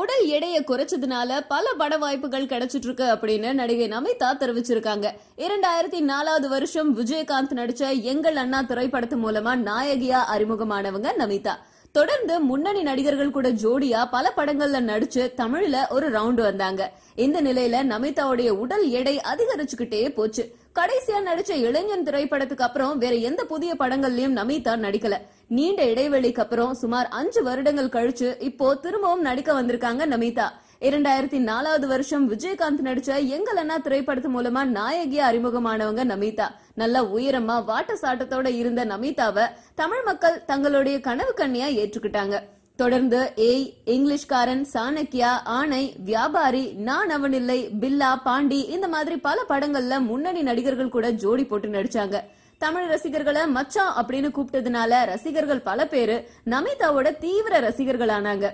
உடல் எடையை குறைச்சதுனால பல பட வாய்ப்புகள் கிடைச்சிட்டு இருக்கு அப்படின்னு நடிகை நமிதா தெரிவிச்சிருக்காங்க. 2004வது வருஷம் விஜயகாந்த் நடிச்ச எங்கள் அண்ணா திரைப்படத்து மூலமா நாயகியா அறிமுகமானவங்க நமிதா. தொடர்ந்து முன்னணி நடிகர்கள் கூட ஜோடியா பல படங்கள்ல நடிச்சு தமிழ்ல ஒரு ரவுண்ட் வந்தாங்க. இந்த நிலையில நமிதாவுடைய உடல் எடை அதிகரிச்சுக்கிட்டே போச்சு. கடைசியா நடிச்ச இளைஞன் திரைப்படத்துக்கு அப்புறம் வேற எந்த புதிய படங்கள்லயும் நமிதா நடிக்கல. நீண்ட இடைவெளிக்கு அப்புறம் சுமார் 5 வருடங்கள் கழிச்சு இப்போ திரும்பவும் நடிக்க வந்திருக்காங்க நமிதா. 2004வது வருஷம் விஜயகாந்த் நடிச்ச எங்கள் அண்ணா திரைப்படத்து மூலமா நாயகியா அறிமுகமானவங்க நமிதா. நல்ல உயரமா வாட்ட சாட்டத்தோட இருந்த நமிதாவை தமிழ் மக்கள் தங்களுடைய கனவு கண்ணியா ஏற்றுக்கிட்டாங்க. தொடர்ந்து ஏய், இங்கிலீஷ்காரன், சாணக்கியா, ஆணை, வியாபாரி, நான் அவனில்லை, பில்லா, பாண்டி இந்த மாதிரி பல படங்கள்ல முன்னணி நடிகர்கள் கூட ஜோடி போட்டு நடிச்சாங்க. தமிழ் ரசிகர்களை மச்சான் அப்படின்னு கூப்பிட்டதுனால ரசிகர்கள் பல பேரு நமிதாவோட தீவிர ரசிகர்கள் ஆனாங்க.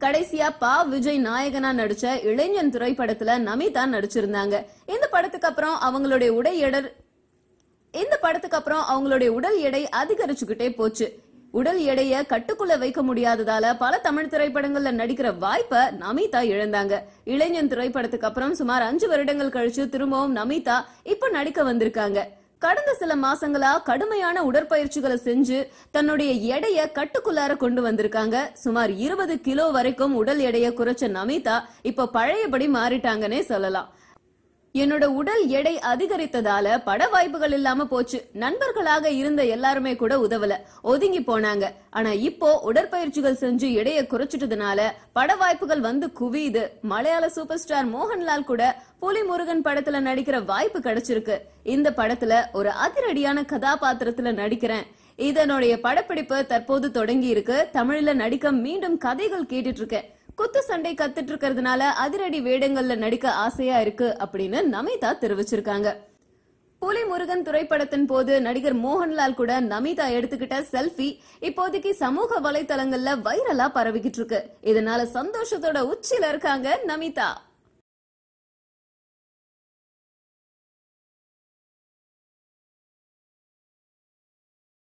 கடைசியா விஜய் நாயகனா நடிச்ச இளைஞன் திரைப்படத்துல நமிதா நடிச்சிருந்தாங்க. இந்த படத்துக்கு அப்புறம் அவங்களுடைய உடல் எடை அதிகரிச்சுக்கிட்டே போச்சு. உடல் எடைய கட்டுக்குள்ள வைக்க முடியாததால பல தமிழ் திரைப்படங்கள்ல நடிக்கிற வாய்ப்பை நமிதா இழந்தாங்க. இளைஞன் திரைப்படத்துக்கு அப்புறம் சுமார் 5 வருடங்கள் கழிச்சு திரும்பவும் நமிதா இப்ப நடிக்க வந்திருக்காங்க. கடந்த சில மாசங்களா கடுமையான உடற்பயிற்சிகளை செஞ்சு தன்னுடைய எடைய கட்டுக்குள்ளார கொண்டு வந்திருக்காங்க. சுமார் 20 கிலோ வரைக்கும் உடல் எடைய குறைச்ச நமிதா இப்ப பழையபடி மாறிட்டாங்கன்னே சொல்லலாம். என்னோட உடல் எடை அதிகரித்ததால பட வாய்ப்புகள் இல்லாம போச்சு. நண்பர்களாக இருந்த எல்லாருமே கூட உதவல, ஒதுங்கி போனாங்க. ஆனா இப்போ உடற்பயிற்சிகள் செஞ்சு எடையை குறைச்சிட்டதுனால பட வாய்ப்புகள் வந்து குவியுது. மலையாள சூப்பர் ஸ்டார் மோகன்லால் கூட புலிமுருகன் படத்துல நடிக்கிற வாய்ப்பு கிடைச்சிருக்கு. இந்த படத்துல ஒரு அதிரடியான கதாபாத்திரத்துல நடிக்கிறேன். இதனுடைய படப்பிடிப்பு தற்போது தொடங்கி இருக்கு. தமிழ்ல நடிக்க மீண்டும் கதைகள் கேட்டுட்டு இருக்கேன். குத்து சண்டை கத்துட்டு இருக்கிறதுனால அதிரடி வேடங்கள்ல நடிக்க ஆசையா இருக்கு அப்படின்னு நமிதா தெரிவிச்சிருக்காங்க. புலிமுருகன் திரைப்படத்தின் போது நடிகர் மோகன்லால் கூட நமிதா எடுத்துக்கிட்ட செல்ஃபி இப்போதைக்கு சமூக வலைதளங்கள்ல வைரலா பரவிக்கிட்டு இருக்கு. இதனால சந்தோஷத்தோட உச்சியில இருக்காங்க நமிதா.